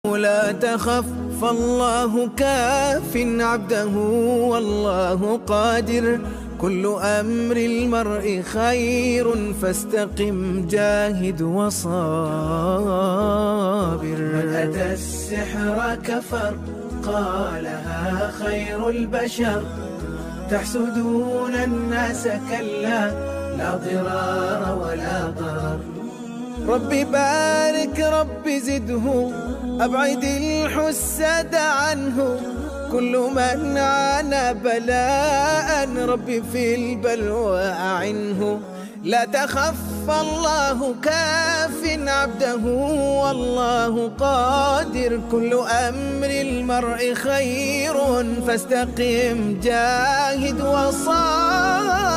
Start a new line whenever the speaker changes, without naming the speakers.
لا تخف فالله كاف عبده والله قادر. كل أمر المرء خير فاستقم جاهد وصابر. من أتى السحر كفر قالها خير البشر. تحسدون الناس كلا لا ضرار ولا ضرر. ربي بارك ربي زده أبعد الحسد عنه. كل من عانى بلاء ربي في البلوى أعنه. لا تخف الله كاف عبده والله قادر. كل أمر المرء خير فاستقم جاهد وصابر.